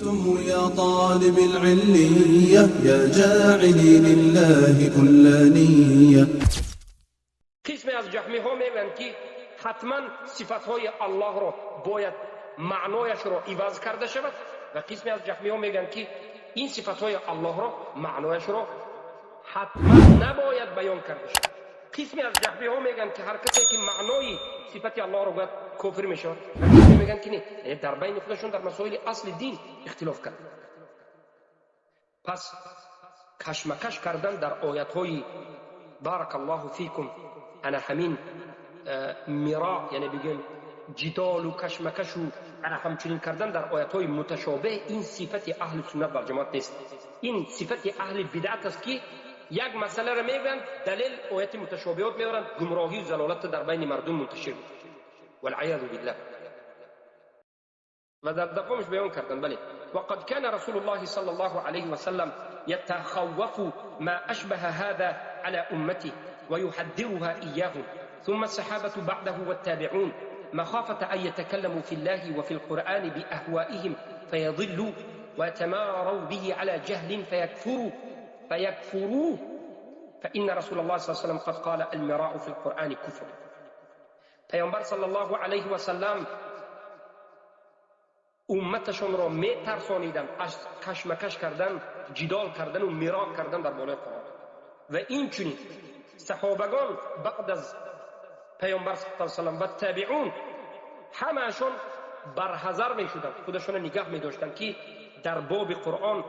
أنتم يا طالب العلية يا جاعلي لله كل نية. قسمی از جهمی ها میگن که حتما صفت های الله را باید معنایش را عوض کرده شود و قسمی از جهمی ها میگن که این صفت های الله را معنایش را حتما نباید بیان کرده شود. قسمی از جهمی ها میگن که هر کسی که معنای صفت الله را گفت کافر میشه. قسمی میگن که نه، در بین خودشون در مسائل اصل دین اختلاف کرد. پس کشمکش کردن در آیات های بارک الله فیکم، انا همین میرا، یعنی بگیم جدال و کشمکش و انا همچنین کردن در آیات های متشابه، این صفت اهل سنت و جماعت نیست. این صفت اهل بدعت است که یک مسئله را میگن دلیل آیات متشابهات میارن، گمراهی و ضلالت در بین مردم منتشر والعیاذ بالله. و در دومش بیان کردن بله وقد كان رسول الله صلى الله عليه وسلم يتخوف ما أشبه هذا على أمته ويحذرها إياهم، ثم الصحابة بعده والتابعون مخافة أن يتكلموا في الله وفي القرآن بأهوائهم فيضلوا ويتماروا به على جهل فيكفروا فإن رسول الله صلى الله عليه وسلم قد قال المراء في القرآن كفر. پیامبر صلی الله علیه و سلم امتشون را می ترسانیدن از کشمکش کردن، جدال کردن و میرا کردن در بالای قرآن. و این چنین صحابگان بعد از پیامبر صلی الله علیه و سلم و تابعون همهشون برحذر می شدن، خودشون نگاه می داشتن که در باب قرآن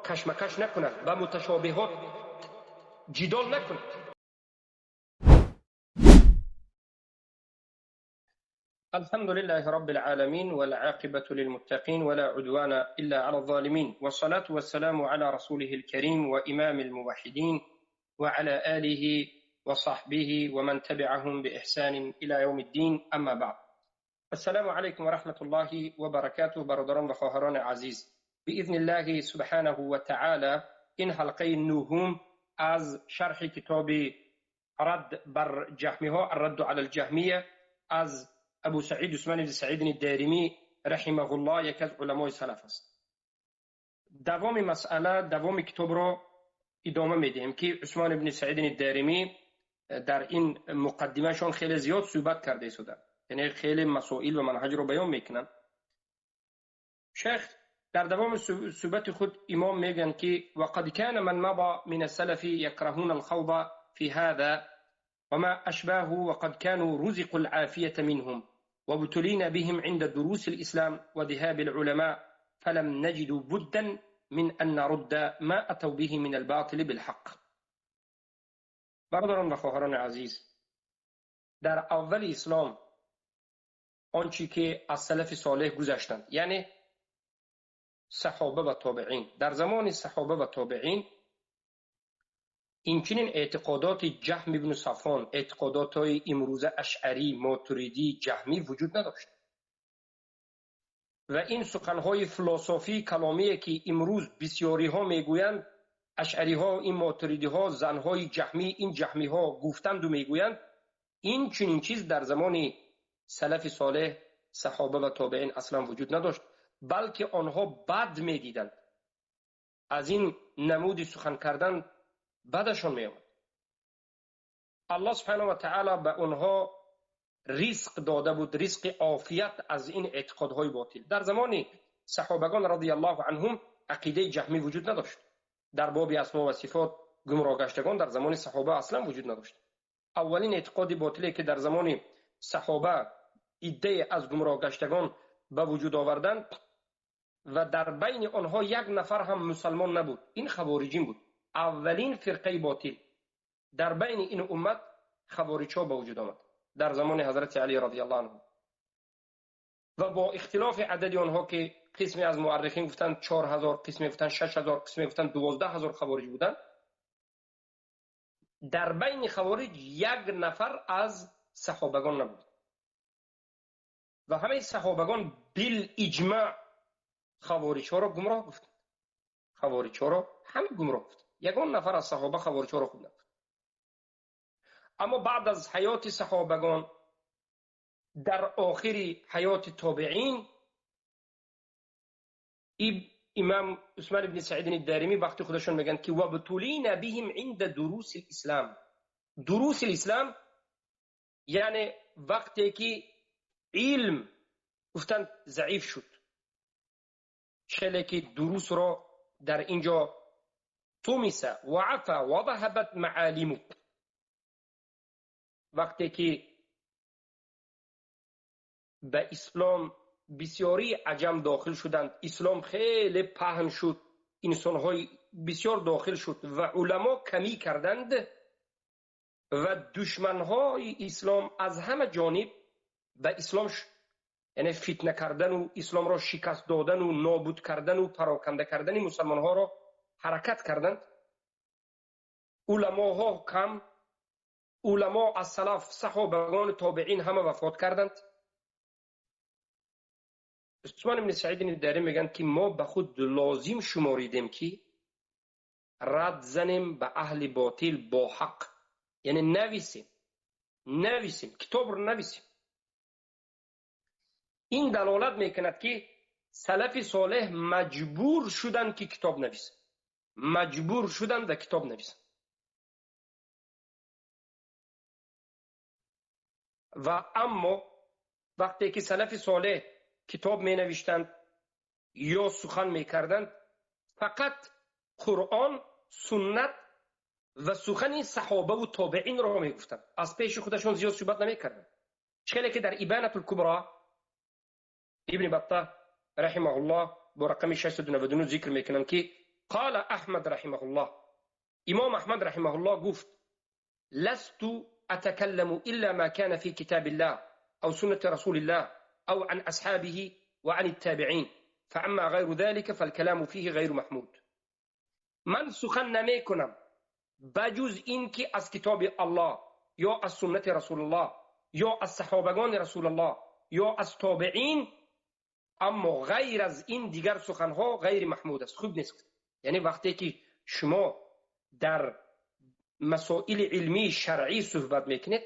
کشمکش نکنند و متشابهات جدال نکنند. الحمد لله رب العالمين والعاقبة للمتقين ولا عدوان إلا على الظالمين، والصلاة والسلام على رسوله الكريم وإمام الموحدين وعلى آله وصحبه ومن تبعهم بإحسان إلى يوم الدين. أما بعد، السلام عليكم ورحمة الله وبركاته. برادران و خواهران عزیز، بإذن الله سبحانه وتعالى این حلقه نهم از شرح کتاب رد بر جهمیها، الرد على الجهمیه، از ابو سعید عثمان بن سعید الدارمی رحمه الله، یک از علمای سلف است. دوام مسئله، دوام کتاب را ادامه میدیم که عثمان بن سعید الدارمی در این مقدمهشان خیلی زیاد صحبت کرده شده، یعنی خیلی مسائل و منهج را بیان میکنن. شیخ در دوام صحبت خود امام میگن که وقد كان من مضى من السلف يكرهون الخوض في هذا وما أشباهه، وقد كانوا رزقوا العافية منهم وابتلينا بهم عند دروس الإسلام وذهاب العلماء، فلم نجد بدا من أن نرد ما أتوا به من الباطل بالحق. برادران و خواهران عزیز، در اول اسلام آنچه که از سلف صالح گذشتند، یعنی صحابه و تابعین، در زمان صحابه و تابعین اینچنین اعتقادات جهم ابن صفوان، اعتقادات های امروزه اشعری، ماتریدی، جهمی وجود نداشت. و این سخنهای فلسفی کلامی که امروز بسیاری ها میگویند، اشعری ها، این ماتریدی ها، زنهای جهمی، این جهمی ها گفتند و میگویند، این چنین چیز در زمان سلف صالح، صحابه و تابعین اصلا وجود نداشت، بلکه آنها بد میدیدند. از این نمود سخن کردن بعدشون می آمد. الله سبحانه و تعالی به اونها رزق داده بود، رزق عافیت از این اعتقادهای باطل. در زمان صحابگان رضی الله عنهم عقیده جهمی وجود نداشت. در باب اسما و صفات گمراه گشتگان در زمان صحابه اصلا وجود نداشت. اولین اعتقاد باطلی که در زمان صحابه ایده از گمراه گشتگان به وجود آوردند و در بین آنها یک نفر هم مسلمان نبود، این خوارجین بود. اولین فرقه باطل در بین این امت خوارج‌ها به وجود آمد در زمان حضرت علی رضی الله عنه، و با اختلاف عدد آنها که قسمی از مورخین گفتند 4000، قسمی گفتند 6000، قسمی گفتند 12000 خوارج بودند. در بین خوارج یک نفر از صحابگان نبود و همه صحابگان بالاجماع خوارج‌ها را گمراه گفتند. خوارج‌ها را همه گمراه گفتند. یگان نفر از صحابه خوارج‌ها را خوب نگفت. اما بعد از حیات صحابگان، در آخر حیات تابعین، این امام عثمان بن سعید الدارمی وقتی خودشون میگن که وابتلینا بهم عند دروس الاسلام. دروس الاسلام یعنی وقتی که علم گفتن ضعیف شد، چه که دروس رو در اینجا تومیسه و عفا و ذهبت معالمه. وقتی که به اسلام بسیاری عجم داخل شدند، اسلام خیلی پهن شد، انسان‌های بسیار داخل شد و علما کمی کردند و دشمن‌های اسلام از همه جانب به اسلام یعنی فتنه کردن و اسلام را شکست دادن و نابود کردن و پراکنده کردن مسلمان‌ها را حرکت کردند. علماها کم، علما از سلف صحابگان تابعین همه وفات کردند. عثمان بن سعید الدارمی میگن که ما به خود لازم شماریدیم که رد زنیم به اهل باطل با حق، یعنی نویسیم کتاب رو نویسیم. این دلالت میکند که سلف صالح مجبور شدن که کتاب نویسن، مجبور شدن و کتاب نویسن. و اما وقتی که سلف صالح کتاب می نوشتند یا سخن می کردند، فقط قرآن، سنت و سخن صحابه و تابعین را می گفتند، از پیش خودشون زیاد صحبت نمی کردند. چه که در ابانة الکبرى ابن بطه رحمه الله با رقم 699 ذکر میکنن که قال احمد رحمه الله، امام احمد رحمه الله گفت لست اتكلم الا ما كان في كتاب الله او سنة رسول الله او عن اصحابه وعن التابعين فاما غير ذلك فالكلام فيه غير محمود. من سخن نمی کنم بجز این که از کتاب الله یا از سنت رسول الله یا از صحابگان رسول الله یا از تابعین، اما غیر از این دیگر سخنها غیر محمود است، خوب نیست. یعنی وقتی که شما در مسائل علمی شرعی صحبت میکنید،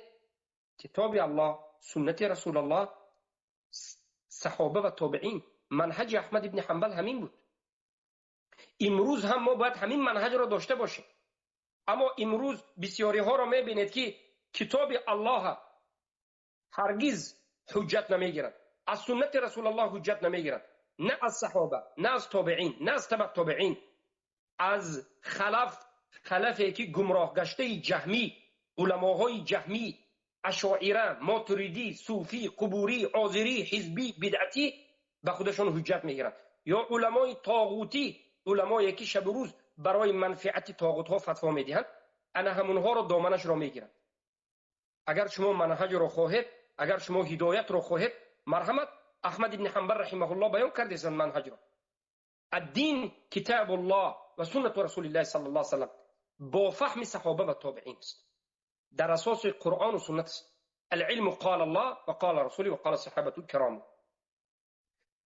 کتاب الله، سنت رسول الله، صحابه و تابعین، منهج احمد ابن حنبل همین بود. امروز هم ما باید همین منهج را داشته باشیم. اما امروز بسیاری ها را میبینید که کتاب الله هرگز حجت نمیگیرد، از سنت رسول الله حجت نمیگیرد، نه از صحابه، نه از تابعین، نه از تبع تابعین، از خلفی که گمراه گشته جهمی، علماهای جهمی، اشاعره، ماتریدی، صوفی، قبوری، عازری، حزبی، بدعتی به خودشون حجت میگیرند، یا علمای طاغوتی، علمایی که شب و روز برای منفعت طاغوت ها فتوا میدهند، انا همونها را دامنش را میگیرند. اگر شما منهج را خواهید، اگر شما هدایت را خواهید، مرحمت احمد ابن حنبل رحمه الله بیان کرده است منهج را. الدین کتاب الله و سنت رسول الله صلی الله علیه و سلم با فهم صحابه و تابعین است، در اساس قرآن و سنت است. العلم قال الله و قال رسوله و قال صحابه الكرام.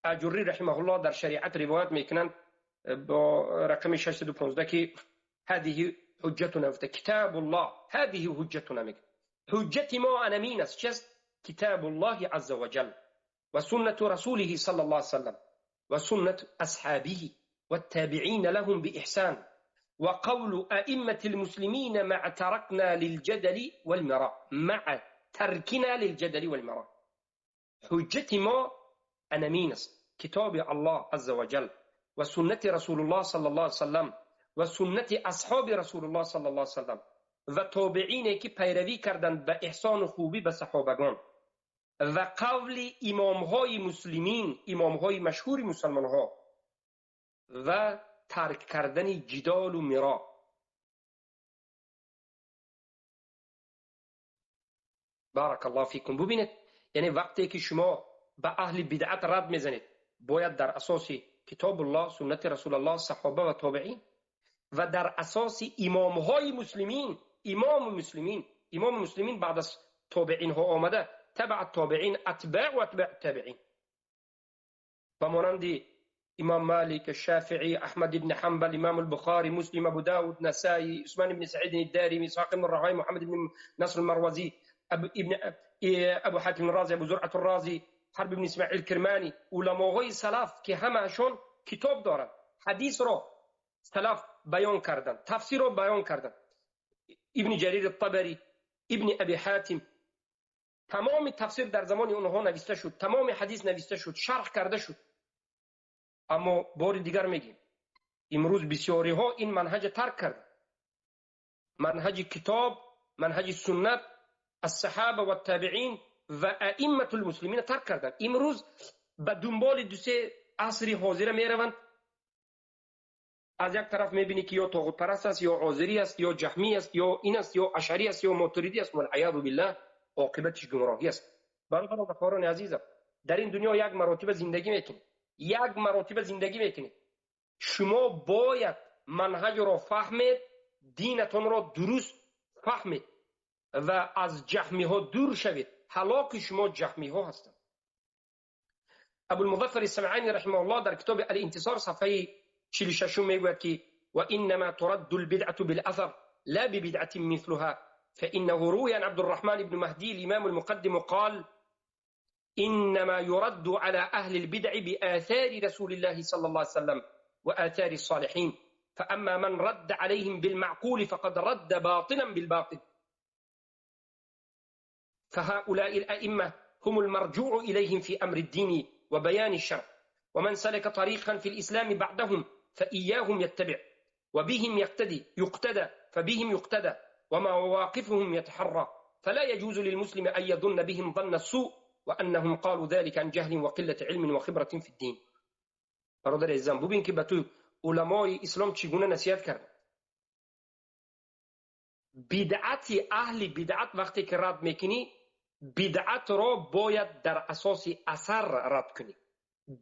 اجری رحمه الله در شریعت روایت میکنند با رقم 615 که هذه حجتنا، کتاب الله هذه حجتنا، میگه حجت ما انمین است، چیست؟ کتاب الله عز وجل و سنت رسوله صلی الله علیه وسلم و سنت اصحابه والتابعين لهم بإحسان وقول أئمة المسلمين مع تركنا للجدل والمراء، مع تركنا للجدل والمراء. حجة ما أنا مينس كتاب الله عز وجل وسنة رسول الله صلى الله عليه وسلم وسنة أصحاب رسول الله صلى الله عليه وسلم و تابعین که پیروی کردند به احسان و خوبی به صحابگان و قول امامهای مسلمین، امامهای مشهور مسلمانها، و ترک کردن جدال و مرا. بارک الله فیکم. ببینید، یعنی وقتی که شما به اهل بدعت رد میزنید، باید در اساس کتاب الله، سنت رسول الله، صحابه و تابعین و در اساس امامهای مسلمین. امام مسلمین بعد از تابعین ها آمده، تبع التابعین، اتباع و اتباع التابعین، و مانند امام مالک، الشافعی، احمد بن حنبل، امام البخاری، مسلم، ابو داود، نسائی، عثمان بن سعید الدارمی، اسحاق بن راهوی، محمد بن نصر المروزی، ابو حاتم الرازی، ابو زرعة الرازی، حرب بن اسماعیل کرمانی، علماهای سلف که همهشون کتاب دارند، حدیث را سلف بیان کردن، تفسیر را بیان کردن. ابن جریر الطبری، ابن ابی حاتم، تمام تفسیر در زمان اونها نوشته شد، تمام حدیث نوشته شد، شرح کرده شد. اما بار دیگر میگیم امروز بسیاری ها این منهج ترک کرد، منهج کتاب، منهج سنت الصحابه و التابعین و ائمه المسلمین ترک کردن. امروز به دنبال دو سه عصر حاضر میروند. از یک طرف میبینی که یا طاغوت پرست است، یا عازری است، یا جهمی است، یا این است، یا اشعری است، یا ماتریدی است. والعیاذ بالله، عاقبتش گمراهی است. برادران و اخوان عزیزم، در این دنیا یک مراتب زندگی میکنید، یک مراتب زندگی میکنید. شما باید منهج را فهمید، دینتون را درست فهمید و از جهمی ها دور شوید. هلاک شما جهمی ها هستند. ابو المظفر السمعانی رحمه الله در کتاب الانتصار صفحه 46 میگوید که و انما ترد البدعه بالاثر لا ببدعه مثلها فانه روي عن عبد الرحمن بن مهدي الامام المقدم قال انما يرد على اهل البدع باثار رسول الله صلى الله عليه وسلم واثار الصالحين فاما من رد عليهم بالمعقول فقد رد باطلا بالباطل فهؤلاء الائمه هم المرجوع اليهم في امر الدين وبيان الشرع ومن سلك طريقا في الاسلام بعدهم فإياهم يتبع وبهم يقتدى فبهم يقتدى ومواقفهم يتحرى فلا يجوز للمسلم أن يظن بهم ظن السوء وأنهم قالوا ذلك عن جهل وقلة علم وخبرة في الدين. برادر عزیزم ببین که به تو علمای اسلام چگونه نصیحت کرد. بدعت اهل بدعت وقتی که رد میکنی، بدعت را باید در اساس اثر رد کنی.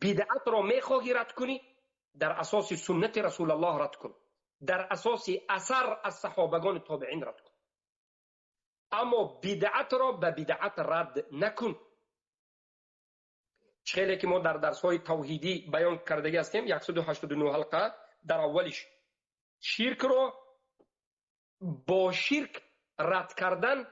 بدعت را میخواهی رد کنی، در اساس سنت رسول الله رد کن، در اساس اثر از صحابگان تابعین رد کن. اما بدعت را به بدعت رد نکن. چخیلی که ما در درس‌های توحیدی بیان کرده هستیم، 189 حلقه، در اولش شرک را با شرک رد کردن،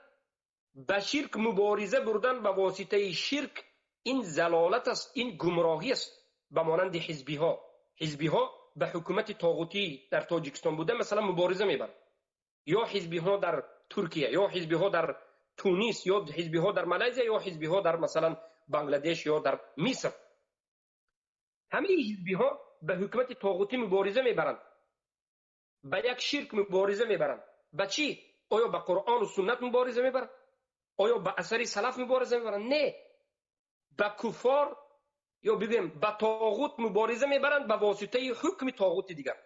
به شرک مبارزه بردن به واسطه شرک، این ضلالت است، این گمراهی است. به مانند حزبی ها به حکومت طاغوتی در تاجیکستان بوده مثلا مبارزه میبرند، یا حزبی ها در ترکیه، یا حزبی ها در تونس، یا حزبی ها در مالزی، یا حزبی ها در مثلا بنگلادش یا در مصر. همه حزبی ها به حکومت طاغوتی مبارزه میبرند، به یک شرک مبارزه میبرند. به چی؟ آیا به قرآن و سنت مبارزه میبرند؟ آیا به اثر سلف مبارزه میبرند؟ نه، به کفار یا بگیم به طاغوت مبارزه میبرند به واسطه حکم طاغوت دیگر.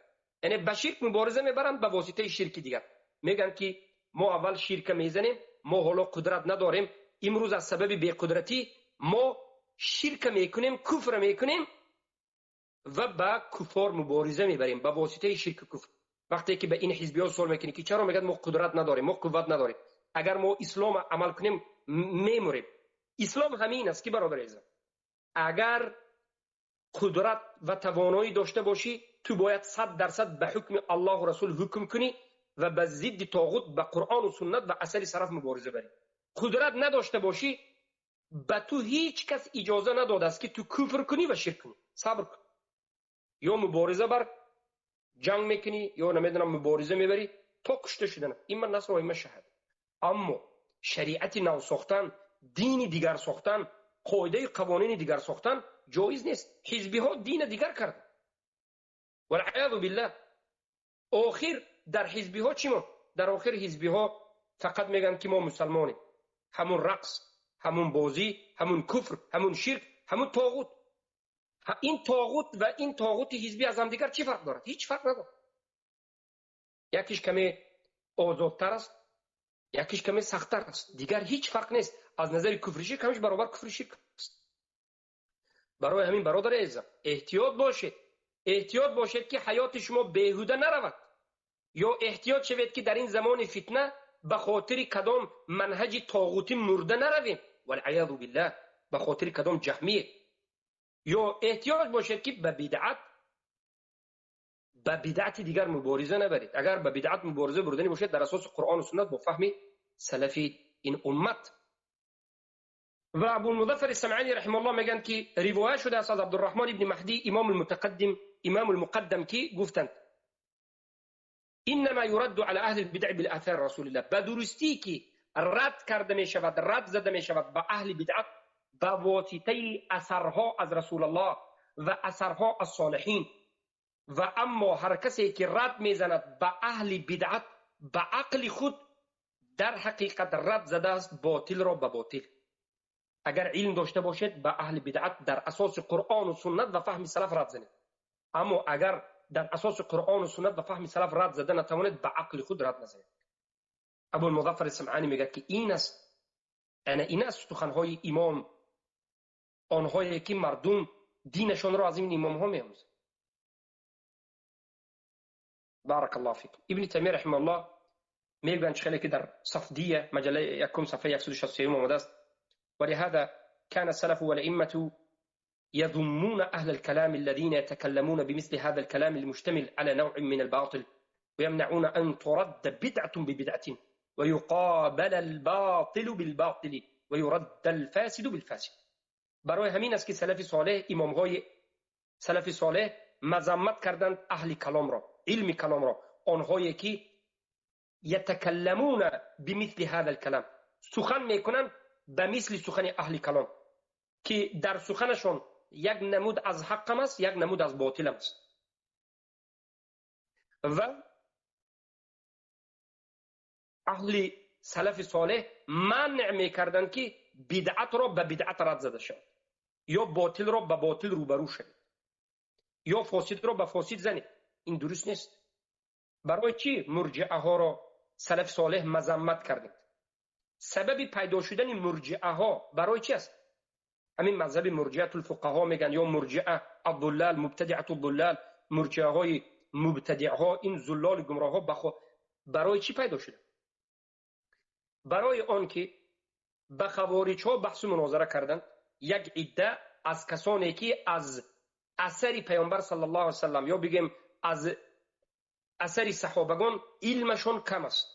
یعنی به شرک مبارزه میبرند به واسطه شرک دیگر. میگن که ما اول شرک میزنیم، ما حالا قدرت نداریم، امروز از سبب بی‌قدرتی ما شرک میکنیم، کفر میکنیم و با کفار مبارزه میبریم به واسطه شرک کفر. وقتی که به این حزبیان سوال میکنی که چرا، میگن ما قدرت نداریم، ما قوت نداریم، اگر ما اسلام عمل کنیم میموریم. اسلام همین است که برادر عزیزم، اگر قدرت و توانایی داشته باشی تو باید 100% به حکم الله و رسول حکم کنی و به ضد طاغوت به قرآن و سنت و اثر سلف مبارزه بری. قدرت نداشته باشی به تو هیچ کس اجازه نداده است که تو کفر کنی و شرک کنی. صبر کن، یا مبارزه بر، جنگ میکنی، یا نمیدونم مبارزه میبری تا کشته شدن، اما نصر و اما شهادت. اما شریعت نو ساختن، دین دیگر ساختن، قاعده قوانین دیگر ساختن جایز نیست. حزبی ها دین دیگر کرد والعیاذ بالله. آخر در حزبی ها چی ما؟ در آخر حزبی ها فقط میگن که ما مسلمانیم. همون رقص، همون بازی، همون کفر، همون شرک، همون طاغوت. این طاغوت و این طاغوت حزبی از هم دیگر چی فرق دارد؟ هیچ فرق ندارد. یکیش کمی آزادتر است، یکیش کمی سخت‌تر است، دیگر هیچ فرق نیست. از نظر کفر شرک همش برابر کفر شرک است. برای همین برادر عزیزم احتیاط باشید که حیات شما بیهوده نرود، یا احتیاط شوید که در این زمان فتنه به خاطر کدام منهج طاغوتی مرده نرویم والعیاذ بالله، به خاطر کدام جهمیه. یا احتیاط باشید که به بدعت دیگر مبارزه نبرید. اگر به بدعت مبارزه بردنی باشید در اساس قرآن و سنت با فهم سلفی این امت. و ابو المظفر السمعانی رحمه الله میگن که روایت شده از عبدالرحمن ابن مهدی امام المتقدم امام المقدم کی گفتند انما يرد على اهل البدع بالاثار رسول الله. به درستی که رد کرده می شود، رد زده می شود به اهل بدعت با واسطه اثرها از رسول الله و اثرها از صالحین. و اما هر کسی که رد میزند به اهل بدعت به عقل خود در حقیقت رد زده است باطل را به باطل. اگر علم داشته باشید به اهل بدعت در اساس قرآن و سنت و فهم سلف رد زنید، اما اگر در اساس قرآن و سنت و فهم سلف رد زده نتوانید به عقل خود رد نزنید. ابو المظفر سمعانی میگه که این است سخنهای امام، آنهایی که مردم دینشان را از این امام ها میآموزند. بارك الله فيكم. ابن تيمية رحمه الله میگوید خیلی که در صفدیه مجله یکم صفحه 163 آمده است ولهذا كان السلف والأئمة يذمون أهل الكلام الذين يتكلمون بمثل هذا الكلام المشتمل على نوع من الباطل ويمنعون أن ترد بدعة ببدعة ويقابل الباطل بالباطل ويرد الفاسد بالفاسد. برای همین است که سلف صالح، امامهای سلف صالح مذمت کردند اهل کلام را، علم کلام را، آنهایی که یتکلمون بمثل هذا الكلام، سخن میکنند به مثل سخن اهل کلام که در سخنشون یک نمود از حق است، یک نمود از باطل است. و اهل سلف صالح منع میکردند که بدعت را به بدعت رد زده شود، یا باطل را به باطل روبرو شود، یا فاسد را به فاسد زنید. این درست نیست. برای چی مرجعه ها را سلف صالح مذمت کردند؟ سبب پیدا شدن مرجعه ها برای چی است؟ همین مذهب مرجعه الفقها میگن، یا مرجعه الضلال، مبتدعه الضلال، مرجعه های مبتدع ها، این زلال گمراه ها برای چی پیدا شده؟ برای آن که به خوارج ها بحث مناظره کردند. یک عده از کسانی که از اثر پیامبر صلی الله علیه و سلم یا بگیم از اثر صحابگان علمشون کم است،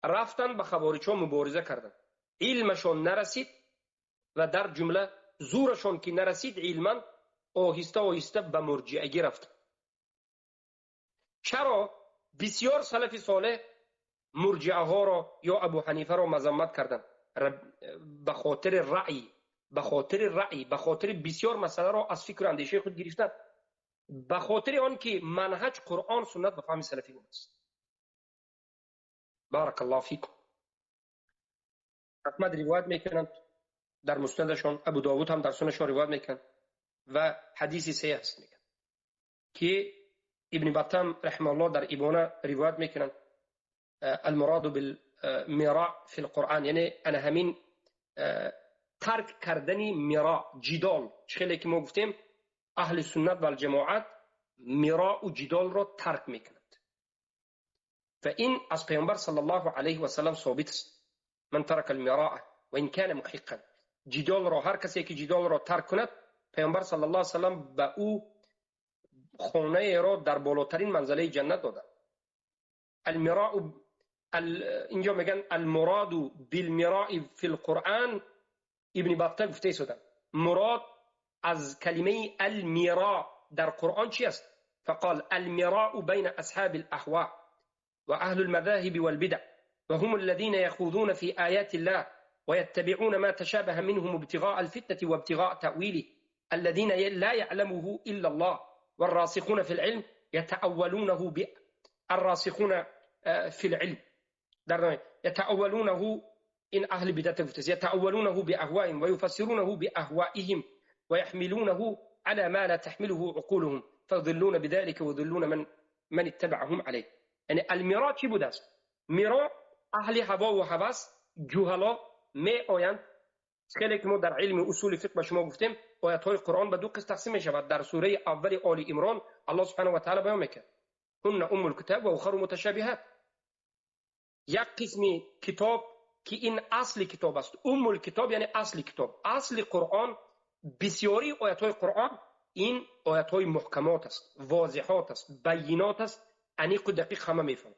رفتن به خوارج ها مبارزه کردند. علمشون نرسید و در جمله زورشون که نرسید علما، آهسته آهسته به مرجعگی رفت. چرا بسیار سلف صالح مرجعه ها را یا ابو حنیفه را مذمت کردند؟ به خاطر رأی، به خاطر بسیار مسئله را از فکر و اندیشه خود گرفتند، به خاطر آن که منهج قرآن سنت و فهم سلفی است. بارک الله فیکم. احمد روایت میکنند در مسندشون، ابو داود هم در سننشون روایت میکنند و حدیثی صحیح است. میگن که ابن بطام رحمه الله در ابانه روایت میکنند المراد بالمراء في القرآن، یعنی انا همین ترک کردنی مراء، جدال. خیلی که ما گفتیم اهل سنت و الجماعت مراء و جدال را ترک میکنند و این از پیامبر صلی الله علیه و سلم ثابت است. من ترک المراء و ان کان محقا، جدال را، هر کسی که جدال را ترک کند، پیامبر صلی الله علیه و سلم به او خانه را در بالاترین منزله جنت داده. المراء، اینجا میگن المراد بالمراء فی القرآن، ابن بطال گفته شده مراد از کلمه المراء در قرآن چی است؟ فقال المراء بين اصحاب الاهواء واهل المذاهب والبدع وهم الذين يخوضون في آيات الله ويتبعون ما تشابه منهم ابتغاء الفتنة وابتغاء تأويله الذين لا يعلمه إلا الله والراسخون في العلم يتأولونه الراسخون في العلم يتأولونه إن أهل بدعة يتأولونه بأهوائهم ويفسرونه بأهوائهم ويحملونه على ما لا تحمله عقولهم فيضلون بذلك ويضلون من اتبعهم عليه. يعني المراء چی بوده است؟ مراء اهل هوا و هوس، جهلا می آیند. خیلی که ما در علم اصول فقه به شما گفتیم آیات های قرآن به دو قسم تقسیم می شود. در سوره اول آل عمران الله سبحانه و تعالی بیان میکنه هن ام الكتاب و اخر متشابهات. یک قسم کتاب که این اصل کتاب است، ام الکتاب یعنی اصل کتاب، اصل قرآن، بسیاری آیات های قرآن این آیات های محکمات است، واضحات است، بینات است، انیق و دقیق همه میفهمند.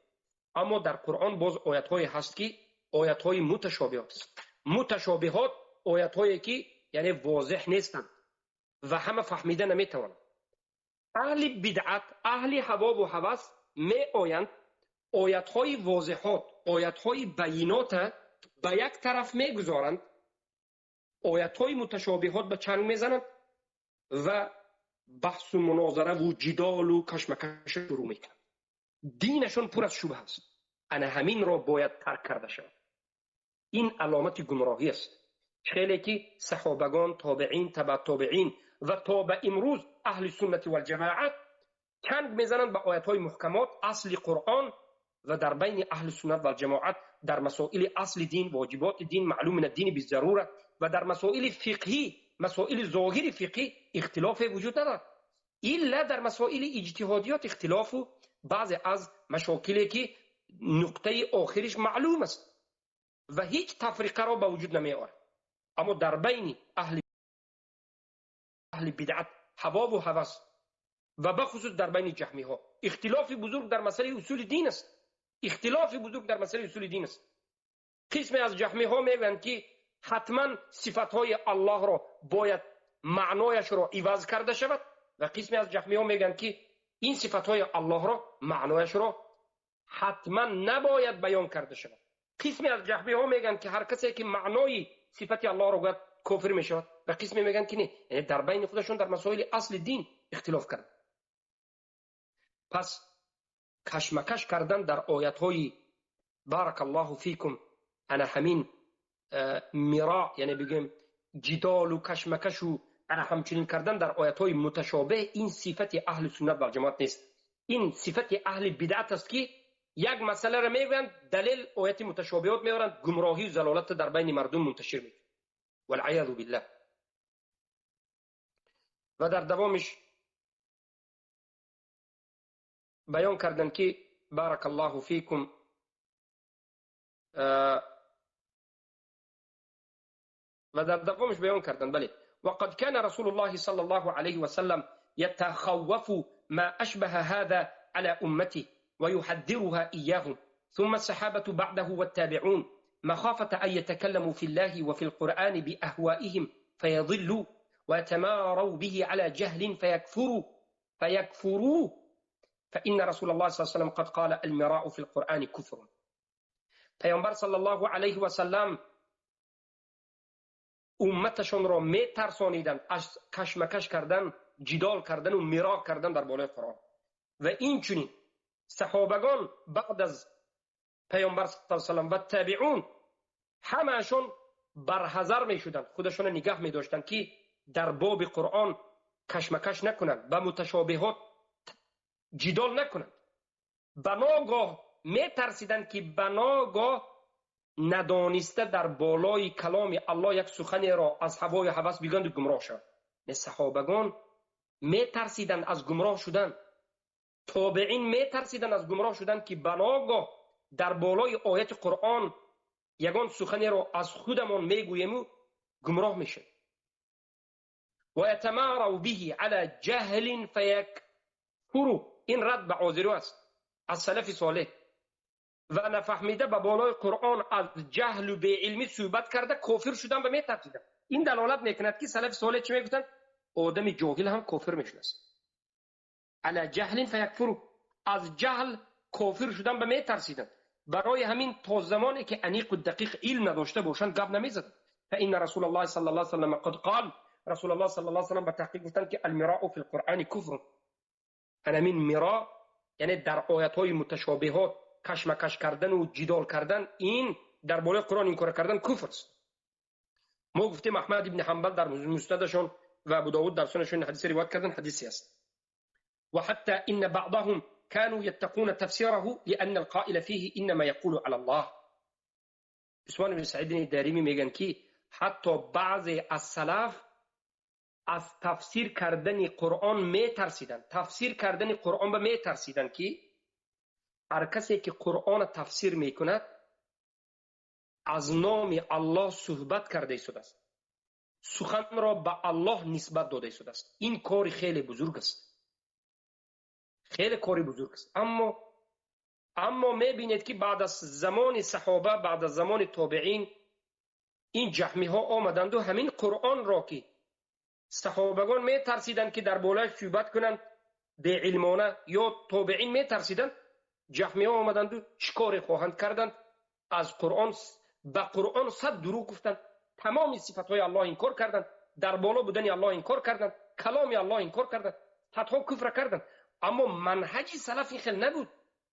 اما در قرآن باز آیات های هست که آیات های متشابهات است. متشابهات آیات هایی که یعنی واضح نیستند و همه فهمیده نمیتوانند. اهل بدعت، اهل هوا و هوس می آیند آیت‌های واضحات، آیت‌های بینات به یک طرف میگذارند، آیت‌های متشابهات به چنگ میزنند و بحث و مناظره و جدال و کشمکش شروع میکنند. دینشون پر از شبهه است. انا همین را باید ترک کرده شود. این علامت گمراهی است. خیلی که صحابگان، تابعین، تبع تابعین و تا به امروز اهل سنت و الجماعت چنگ میزنند به آیت‌های محکمات اصل قرآن و در بین اهل سنت و الجماعت در مسائل اصل دین، واجبات دین، معلوم من الدین بالضروره و در مسائل فقهی، مسائل ظاهر فقهی اختلاف وجود ندارد، الا در مسائل اجتهادیات اختلاف و بعض از مشاکلی که نقطه آخرش معلوم است و هیچ تفریقه را به وجود نمی آورد. اما در بین اهل بدعت، هوا و هوس و بخصوص در بین جهمی ها اختلاف بزرگ در مسئله اصول دین است. اختلاف بزرگ در مسئله اصول دین است. قسم از جهمی ها میگویند که حتما صفات های الله را باید معنایش را عوض کرده شود و قسم از جهمی ها میگویند که این صفات های الله را معنایش را حتما نباید بیان کرده شود. قسم از جهمی ها میگویند که هر کسی که معنای صفت الله را گوید کافر می شود و قسم میگویند که نه. یعنی در بین خودشون در مسائل اصل دین اختلاف کرد. پس کشمکش کردن در آیت های بارک الله فیکم، انا همین میرا، یعنی بگیم جدال و کشمکش و انا همچنین کردن در آیت های متشابه، این صفت اهل سنت و جماعت نیست. این صفت اهل بدعت است که یک مسئله را میگویند دلیل آیت متشابهات میارند، گمراهی و ضلالت در بین مردم منتشر میکنند والعیاذ بالله. و در دوامش بیان کردن که بارک الله فیکم و در دوامش بیان کردن بله وقد كان رسول الله صلى الله عليه وسلم يتخوف ما أشبه هذا على أمته ويحذرها إياهم ثم الصحابة بعده والتابعون مخافة أن يتكلموا في الله وفي القرآن بأهوائهم فيضلوا ويتماروا به على جهل فيكفروا فإن رسول الله صلى الله عليه وسلم قد قال المراء في القرآن كفر. پیامبر صلی الله علیه و سلم امتشون را می ترسانیدن از کشمکش کردن، جدال کردن و میرا کردن در بالای قرآن و این چنین صحابگان بعد از پیامبر صلی الله علیه و سلم و تابعون همهشون برحذر می شدند، خودشون نگاه می داشتند که در باب قرآن کشمکش نکنند، به متشابهات جدال نکنند. بناگاه می ترسیدند که بناگاه ندانسته در بالای کلام الله یک سخنی را از هوای هوس بگند و گمراه شد. صحابگان می ترسیدند از گمراه شدن، تابعین می ترسیدند از گمراه شدن که بناگاه در بالای آیت قرآن یگان سخنی را از خودمان می گوییم و گمراه میشه. و یتماروا به علی جهل فیکفروا. این رد به عاذرو است از سلف صالح و نفهمیده به بالای قرآن از جهل و به علمی صحبت کرده کافر شدن و می ترسیدن. این دلالت میکند که سلف صالح چی میگفتن؟ آدم جاهل هم کافر میشناسه. علی جهل فیکفروا، از جهل کافر شدن و می ترسیدن. برای همین تا زمانی که انیق و دقیق علم نداشته باشند گپ نمیزدن. فإن رسول الله صلی الله علیه و سلم قد قال، رسول الله صلی الله علیه و سلم به تحقیق گفتن که المراء فی القرآن کفر. همین میرا یعنی در آیات های متشابهات کشمکش کردن و جدال کردن، این در بالای قرآن این کار کردن کفر است. ما گفتیم احمد ابن حنبل در مسندشون و ابو داود در سننشون حدیث روایت کردن، حدیثی است. و حتی ان بعضهم كانوا يتقون تفسيره لأن القائل فيه إنما يقول على الله. عثمان بن سعید الدارمی میگن که حتی بعضی از سلف از تفسیر کردن قرآن می ترسیدن، تفسیر کردن قرآن به می ترسیدن که هر کسی که قرآن تفسیر میکند از نام الله صحبت کرده شده است، سخن را به الله نسبت داده شده است. این کار خیلی بزرگ است، خیلی کاری بزرگ است. اما میبینید که بعد از زمان صحابه، بعد از زمان تابعین، این جهمی ها آمدند و همین قرآن را که صحابگان می ترسیدند که در بالای صحبت کنند به علمانه یا تابعین میترسیدند، جهمی ها آمدند و چیکار خواهند کردند؟ از قرآن به قرآن صد دروغ گفتند، تمام صفات های الله انکار کردند، در بالا بودن الله انکار کردند، کلام الله انکار کردند، صدها کفر کردند. اما منهج سلف این خیلی نبود.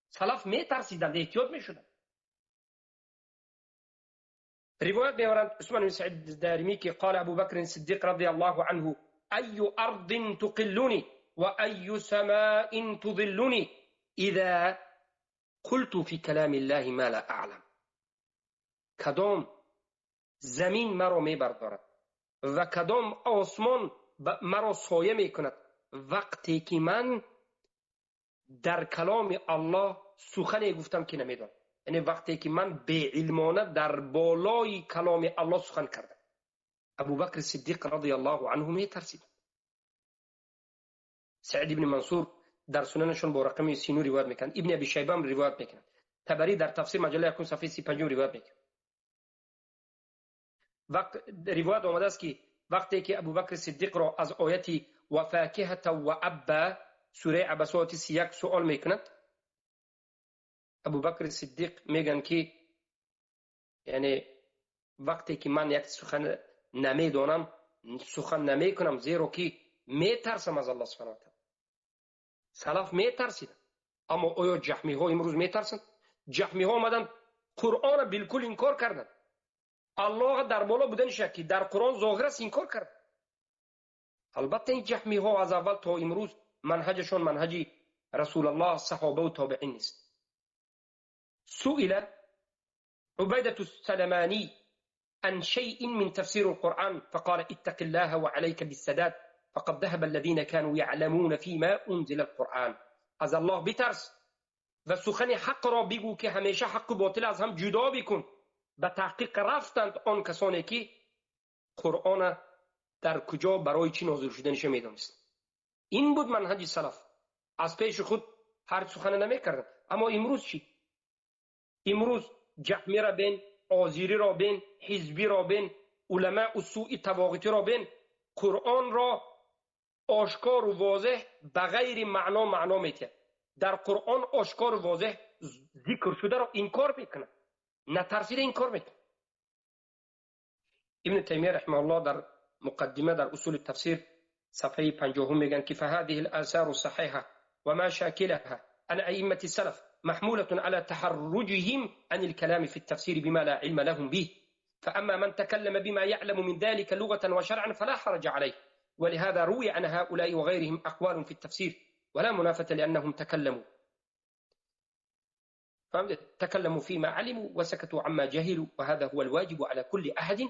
سلف میترسیدند، احتیاط میشدند. روایت می‌آورند عثمان بن سعید الدارمی که قال ابو بکر صدیق رضی الله عنه ای ارض تقلنی و ای سماء تظلنی اذا قلت في كلام الله ما لا اعلم. کدام زمین مرا میبردارد و کدام آسمان مرا سایه میکند وقتی که من در کلام الله سخنی گفتم که نمیدانم. یعنی وقتی که من به علمانه در بالای کلام الله سخن کردم. ابوبکر صدیق رضی الله عنه میترسید. سعید ابن منصور در سننشون با رقم 39 روایت میکنند. ابن ابی شیبه هم روایت میکنند. تبری در تفسیر مجله یکون صفحه 35 روایت میکنند. روایت آمده است که وقتی که ابوبکر صدیق را از آیتی و فاکهة و ابا سوره عبسات 31 سوال میکند، ابوبکر صدیق میگن که یعنی وقتی که من یک سخن نمیدانم سخن نمیکنم، زیرا که میترسم از الله سبحانه و تعالی. سلف میترسیدن. اما آیا جهمی ها امروز میترسند؟ جهمی ها آمدن قرآن بالکل انکار کردند. الله در بالا بودنش که در قرآن ظاهر است انکار کرد. البته این جهمی ها از اول تا امروز منهجشون منهج رسول الله، صحابه و تابعین نیست. سئل عبيدة السلماني عن شيء من تفسير القرآن فقال اتق الله وعليك بالسداد فقد ذهب الذين كانوا يعلمون فيما أنزل القرآن. از الله بترس و سخن حق را بگو که همیشه حق و باطل از هم جدا بکن. به تحقیق رفتند آن کسانی که قرآن در کجا برای چی نازل شدنش میدانست. این بود منهج سلف. از پیش خود هر سخن نمیکردند. اما امروز چی؟ امروز جهمی را بین، آزیری را بین، حزبی را بین، علماء السوء تواغیتی را بین، قرآن را آشکار و واضح بغیر معنا میتید. در قرآن آشکار و واضح ذکر شده را انکار میکنه، نترسیده انکار میکنه. ابن تیمیه رحمه الله در مقدمه در اصول التفسیر صفحه 50 میگن که فهذه الآثار الصحيحة وما شاكلها عن أئمة السلف محمولة على تحرجهم عن الكلام في التفسير بما لا علم لهم به، فأما من تكلم بما يعلم من ذلك لغة وشرعا فلا حرج عليه. ولهذا روي عن هؤلاء وغيرهم أقوال في التفسير ولا منافة لأنهم تكلموا فيما علموا وسكتوا عما جهلوا، وهذا هو الواجب على كل أحد.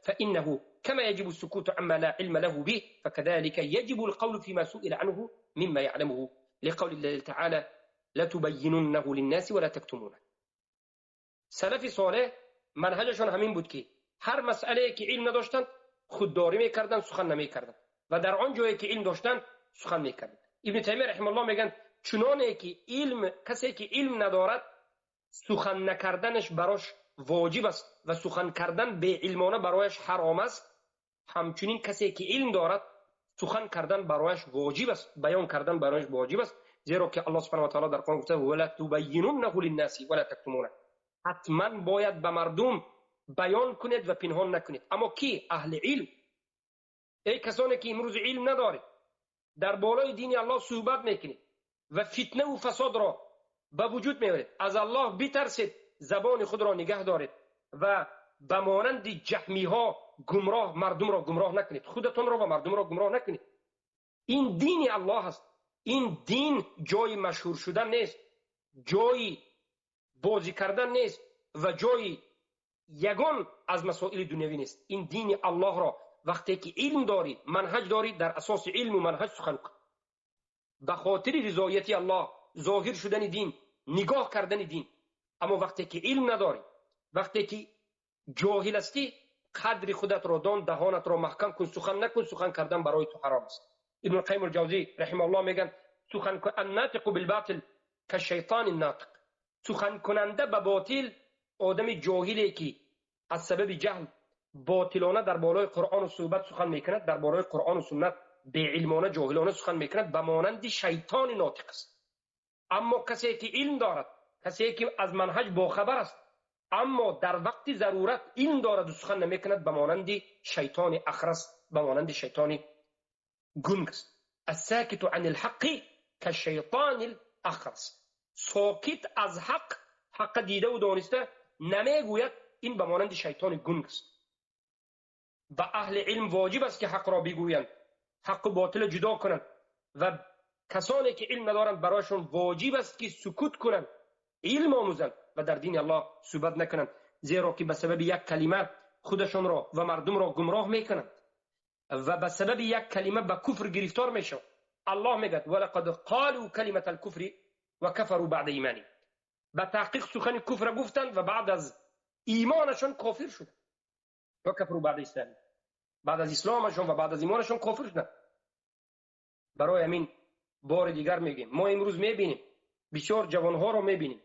فإنه كما يجب السكوت عما لا علم له به فكذلك يجب القول فيما سئل عنه مما يعلمه، لقول الله تعالى لتبيننه للناس ولا تكتمونه. سلف صالح منهجشون همین بود که هر مسئله که علم نداشتند خودداری میکردند، سخن نمیکردند، و در آن جایی که علم داشتند سخن میکردند. ابن تیمیه رحمه الله میگن چنانه که کسی که علم ندارد سخن نکردنش براش واجب است و سخن کردن به علمانه برایش حرام است، همچنین کسی که علم دارد سخن کردن برایش واجب است، بیان کردن برایش واجب است، زیرا که الله سبحانه و تعالی در قرآن گفته ولا تبیننه للناس ولا تکتمونه. حتما باید به مردم بیان کنید و پنهان نکنید. اما کی؟ اهل علم. ای کسانی که امروز علم ندارید، در بالای دین الله صحبت میکنید و فتنه و فساد را به وجود میارید، از الله بترسید، زبان خود را نگه دارید و به مانند جهمی ها مردم را گمراه نکنید، خودتون را و مردم را گمراه نکنید. این دین الله است. این دین جای مشهور شدن نیست، جای بازی کردن نیست و جای یگان از مسائل دنیوی نیست. این دین الله را وقتی که علم داری، منهج داری، در اساس علم و منهج سخن کن. به خاطر رضایت الله، ظاهر شدن دین، نگاه کردن دین. اما وقتی که علم نداری، وقتی که جاهل هستی، قدر خودت را دان، دهانت را محکم کن، سخن نکن. سخن کردن برای تو حرام است. ابن القیم الجوزی رحمه الله میگن سخن الناطق بالباطل کالشیطان الناطق. سخن کننده به باطل آدم جاهلی که از سبب جهل باطلانه در بالای قرآن و صحبت سخن میکند، در بالای قرآن و سنت به علمانه جاهلانه سخن میکند به مانند شیطان ناطق است. اما کسی که علم دارد، کسی که از منهج باخبر است اما در وقت ضرورت علم دارد و سخن نمیکند به مانند شیطان اخرس، به مانند شیطان گنگ است. الساکت عن الحق کشیطان الاخرس. ساکت از حق دیده و دانسته نمیگوید، این به مانند شیطان گنگ است. به اهل علم واجب است که حق را بگویند، حق و باطل جدا کنند و کسانی که علم ندارند برایشون واجب است که سکوت کنند، علم آموزند و در دین الله صحبت نکنند، زیرا که به سبب یک کلمه خودشون را و مردم را گمراه میکنند و به سبب یک کلمه به کفر گرفتار میشوند. الله میگه ولقد قالوا کلمه الکفر و کفروا بعد ایمانهم. به تحقیق سخن کفر گفتند و بعد از ایمانشون کافر شدند. و کفروا بعد اسلام، بعد از اسلامشون و بعد از ایمانشون کافر شدند. برای همین بار دیگر میگیم ما امروز میبینیم بسیار جوانها رو میبینیم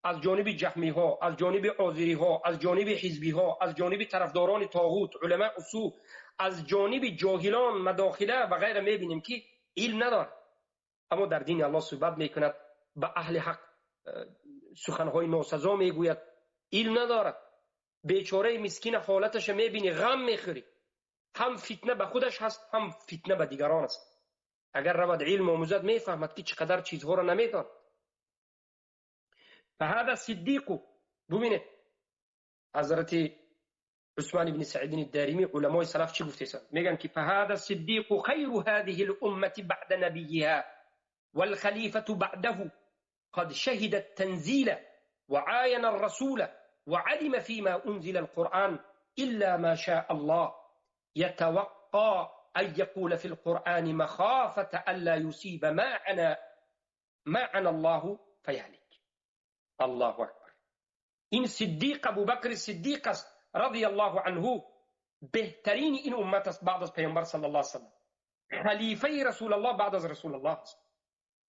از جانب جهمی ها، از جانب آذری ها، از جانب حزبی ها، از جانب طرفداران طاغوت، علماء سو، از جانب جاهلان مداخله و غیره میبینیم که علم نداره اما در دین الله صحبت میکند، به اهل حق سخنهای ناسزا میگوید، علم نداره. بیچاره مسکین حالتش میبینی غم میخوری، هم فتنه به خودش هست هم فتنه به دیگران است. اگر رود علم آموزد میفهمد که چقدر چیزها را نمیداند. فهذا صدیق. ببینید حضرت عثمان بن سعید الدارمی علمای سلف چی گفته؟ میگن که فهذا صدیق خیر هذه الامه بعد نبیها والخلیفه بعده قد شهد التنزيل وعاين الرسول وعلم فيما أنزل القرآن إلا ما شاء الله يتوقع أن يقول في القرآن مخافة ألا يصيب ما عنا الله فيهلك. الله أكبر. إن صديق أبو بكر الصديق رضي الله عنه بهترین این امت است بعد از پیامبر صلی الله علیه و سلم، خلیفه رسول الله بعد از رسول الله است.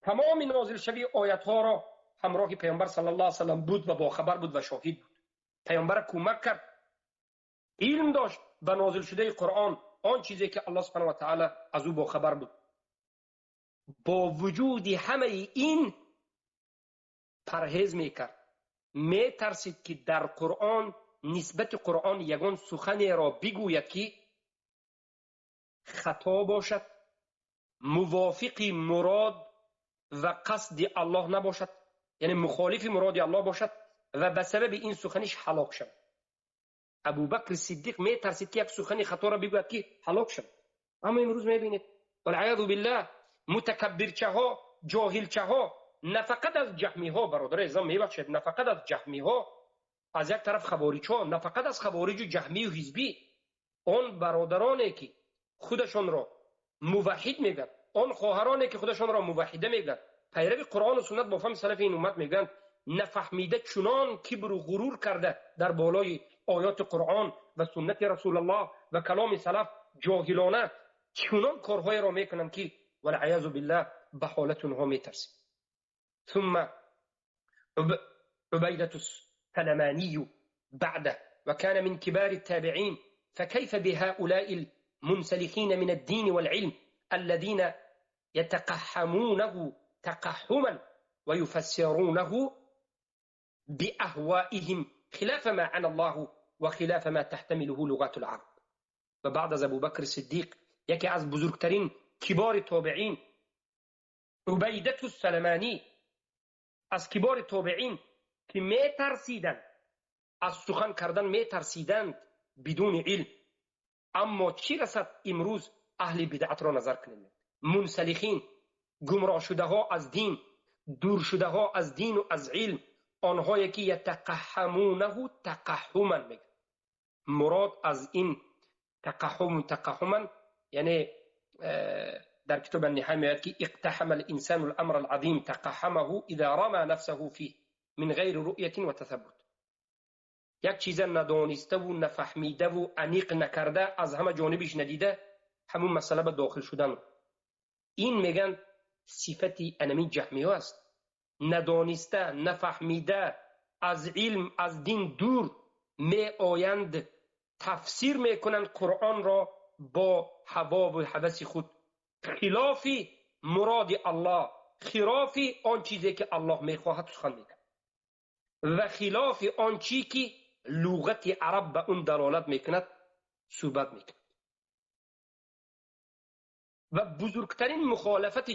تمام نازل شوی آیات ها را همراه پیامبر صلی الله علیه و سلم بود و با خبر بود و شاهد بود. پیامبر کمک کرد، علم داشت به نازل شده قرآن، آن چیزی که الله سبحانه و تعالی از او با خبر بود. با وجود همه این پرهیز میکرد، میترسید که در قرآن نسبت قرآن یگان سخنی را بگوید که خطا باشد، موافق مراد و قصد الله نباشد، یعنی مخالف مراد الله باشد و به سبب این سخنش هلاک شد. ابو بکر صدیق میترسید که یک سخنی خطا را بگوید که هلاک شد. اما امروز میبینید والعیاذ بالله متکبرچه ها، جاهلچه ها، نه فقط از جهمی ها، برادر عزیزم میبخشید، نه فقط از جهمی ها، از یک طرف خوارج ها، نه فقط از خوارج و جهمی و حزبی، آن برادرانی که خودشان را موحد میگن، آن خواهرانی که خودشان را موحده میگن، پیرو قرآن و سنت با فهم سلف این امت میگن، نفهمیده چنان کبر و غرور کرده در بالای آیات قرآن و سنت رسول الله و کلام سلف، جاهلانه چنان کارهای را میکنن که والعیاذ بالله به حالت اونها میترسیم. ثم عبیدة السلمانی بعده وكان من كبار التابعين، فكيف بهؤلاء المنسلخين من الدين والعلم الذين يتقحمونه تقحما ويفسرونه بأهوائهم خلاف ما عن الله وخلاف ما تحتمله لغات العرب. و بعد از ابو بکر صدیق یکی از بزرگترین کبار تابعین عبیدة السلمانی، از کبار تابعین که میترسیدند از سخن کردن، میترسیدند بدون علم. اما چی رسد امروز اهل بدعت را نظر کنید، منسلخین، گمراه شده ها از دین، دور شده ها از دین و از علم، آنهایی که یتقحمونه تقحما میگن. مراد از این تقحما یعنی در کتاب النهایه میاد که اقتحم الانسان الامر العظیم تقحمه اذا رمى نفسه فيه من غیر رؤیة و تثبت. یک چیز ندانسته و نفهمیده و انیق نکرده، از همه جانبش ندیده، همون مسئله به داخل شدن. این میگن صفتی انمی جهمی ها است. ندانسته، نفهمیده، از علم، از دین دور می آیند، تفسیر میکنند قرآن را با هوا و هوس خود خلاف مراد الله، خلاف آن چیزی که الله میخواهد سخن میگه و خلاف آن چیزی که لغت عرب به اون دلالت میکند صحبت میکند. و بزرگترین مخالفت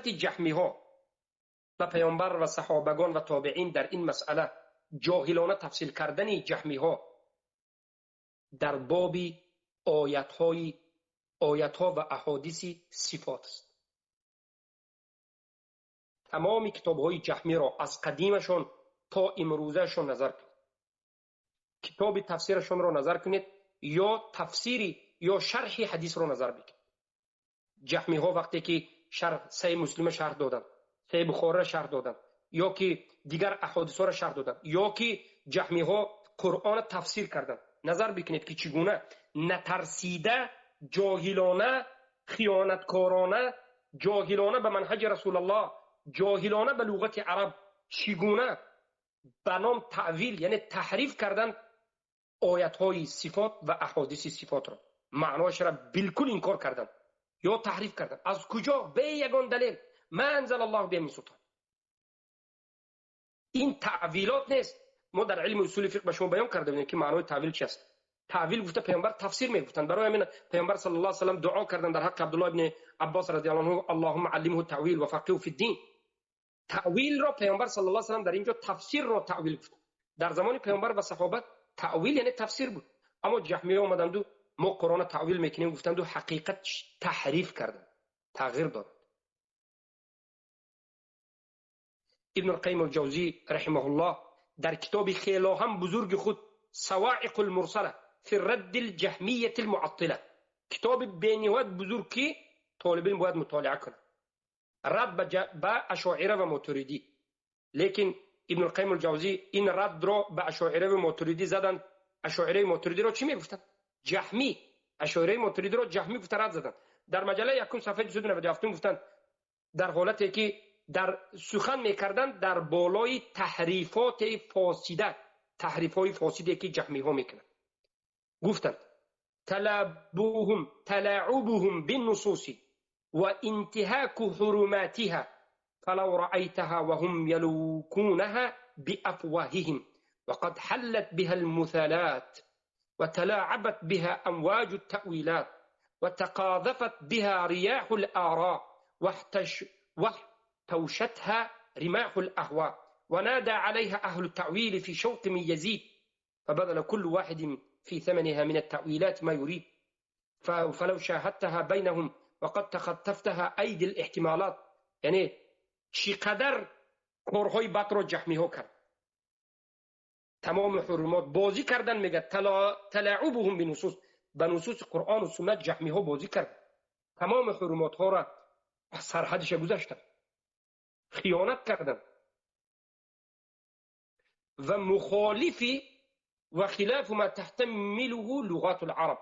جهمی ها و پیامبر و صحابگان و تابعین در این مسئله جاهلانه تفسیر کردن جهمی ها در باب آیت ها و احادیث صفات است. تمام کتاب های جهمی را از قدیمشان تا امروزشان نظر کنید، کتاب تفسیرشان را نظر کنید یا تفسیری یا شرح حدیث را نظر بکنید. جهمی ها وقتی که صحیح مسلم شرح دادن، صحیح بخاری شرح دادن، یا که دیگر احادیث را شرح دادن، یا که جهمی ها قرآن تفسیر کردن، نظر بکنید که چگونه نترسیده، جاهلانه، خیانتکارانه، جاهلانه به منهج رسول الله، جاهلانه به لغت عرب چگونه به نام تعویل یعنی تحریف کردن آیت های صفات و احادیث صفات را، معناش را بالکل انکار کردن یا تحریف کردن. از کجا؟ به یگان دلیل، ما انزل الله به من سلطان. این تعویلات نیست. ما در علم اصول فقه به شما بیان کرده بودیم که معنای تعویل چی است. تعویل گفته پیامبر تفسیر میگفتن، برای همین پیامبر صلی الله علیه و سلم دعا کردن در حق عبدالله ابن عباس رضی الله عنه اللهم علمه التأویل و فقهه فی الدین. تعویل را پیامبر صلی الله علیه و سلم در اینجا تفسیر را تعویل گفت. در زمان پیامبر و صحابه تعویل یعنی تفسیر بود. اما جهمیه اومدند و ما قرآن تعویل میکنیم گفتند و حقیقت تحریف کردند، تغییر دادند. ابن القیم الجوزی رحمه الله در کتاب خیلی هم بزرگ خود صواعق المرسله فی رد الجهمیه المعطله، کتاب بینهایت بزرگ که طالبین باید مطالعه کنند، رد به اشاعره و ماتریدی. لیکن ابن القیم الجوزی این رد را به اشاعره و ماتریدی زدند. اشاعره ماتریدی را چی میگفتند؟ جهمی. اشاعره ماتریدی را جهمی گفته رد زدند. در مجله یکم صفحه 297 گفتند در حالتی که در سخن میکردند در بالای تحریفات فاسده، تحریفای فاسدی که جهمی ها میکنند، گفتند تلاعبهم بالنصوص و انتهاك حرماتها فلو رأيتها وهم يلوكونها بأفواههم وقد حلت بها المثالات وتلاعبت بها أمواج التأويلات وتقاذفت بها رياح الآراء واحتوشتها رماح الأهواء ونادى عليها أهل التأويل في شوق من يزيد فبذل كل واحد في ثمنها من التأويلات ما يريد فلو شاهدتها بينهم وقد تخطفتها أيدي الاحتمالات. یعنی چقدر کارهای بد را جهمی ها کرد، تمام حرمات بازی کردن. میگه تلاعبهم به نصوص قرآن و سنت جهمی ها بازی کرد، تمام حرمات ها را از سرحدش گذاشتن، خیانت کردن و مخالفی و خلاف ما تحتمله لغات العرب،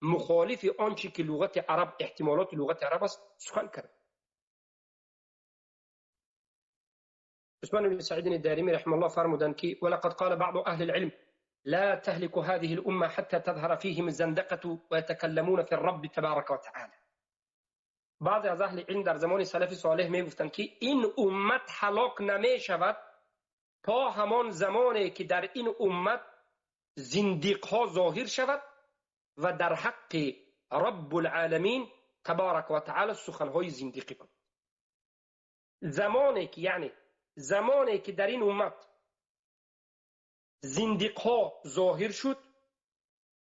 مخالف آنچه که لغت عرب احتمالات لغت عرب است سخن کرد. عثمان بن سعید الدارمی رحمه الله فرمودند که ولقد قال بعض اهل العلم لا تهلك هذه الامه حتى تظهر فيهم الزندقه ويتكلمون في الرب تبارك وتعالى. بعض از اهل علم در زمان سلف صالح میگفتند که این امت هلاک نمی شود تا همان زمانی که در این امت زندیق ها ظاهر شود و در حق رب العالمین تبارک و تعالی سخنهای زندیقی کند. زمانی که در این امت زندیق ها ظاهر شد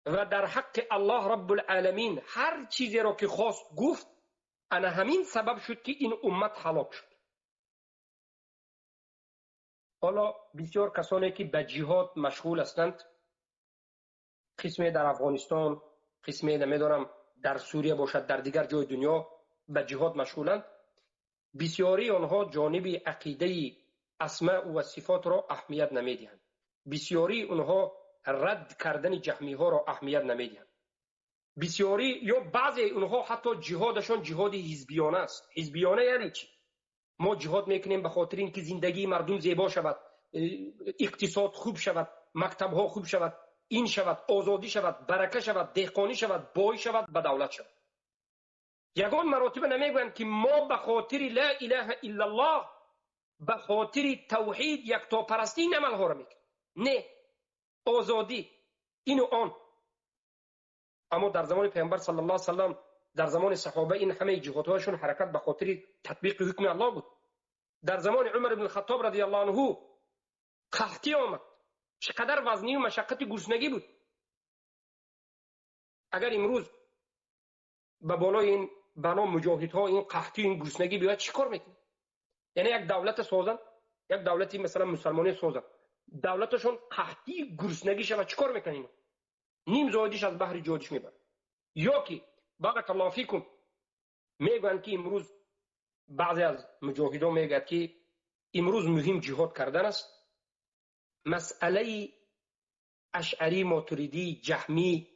و در حق الله رب العالمین هر چیزی را که خواست گفت، انا همین سبب شد که این امت هلاک شد. حالا بسیار کسانی که به جهاد مشغول هستند، قسمی در افغانستان، قسمی نمیدانم در سوریه باشد، در دیگر جای دنیا به جهاد مشغولند، بسیاری آنها جانب عقیده اسماء و صفات را اهمیت نمیدهند. بسیاری آنها رد کردن جهمی ها را اهمیت نمیدهند. بسیاری یا بعضی آنها حتی جهادشان جهاد حزبیانه است. حزبیانه یعنی چی؟ ما جهاد میکنیم به خاطر اینکه زندگی مردم زیبا شود، اقتصاد خوب شود، مکتب ها خوب شود، این شود، آزادی شود، برکه شود، دهقانی شود، بای شود، به دولت شود. یگان مراتب نمیگویند که ما به خاطر لا اله الا الله، به خاطر توحید یکتاپرستی این عمل ها را میکنیم. نه، آزادی این و آن. اما در زمان پیامبر صلی الله علیه و سلم، در زمان صحابه، این همه جهادهاشون حرکت به خاطر تطبیق حکم الله بود. در زمان عمر بن الخطاب رضی الله عنه قحطی آمد، چقدر وزنی و مشقت گرسنگی بود. اگر امروز به بالای این بنا مجاهدها این قحطی این گرسنگی بیاد چیکار میکنه؟ یعنی یک دولت سازن، یک دولتی مثلا مسلمانی سازن، دولتشون قحطی گرسنگی شود، چیکار میکنه اینا؟ نیم زایدیش از بحر جهادش میبره. یا که بارک الله فیکم میگن که امروز بعضی از مجاهدان میگن که امروز مهم جهاد کردن است، مسئله اشعری، ماتریدی، جهمی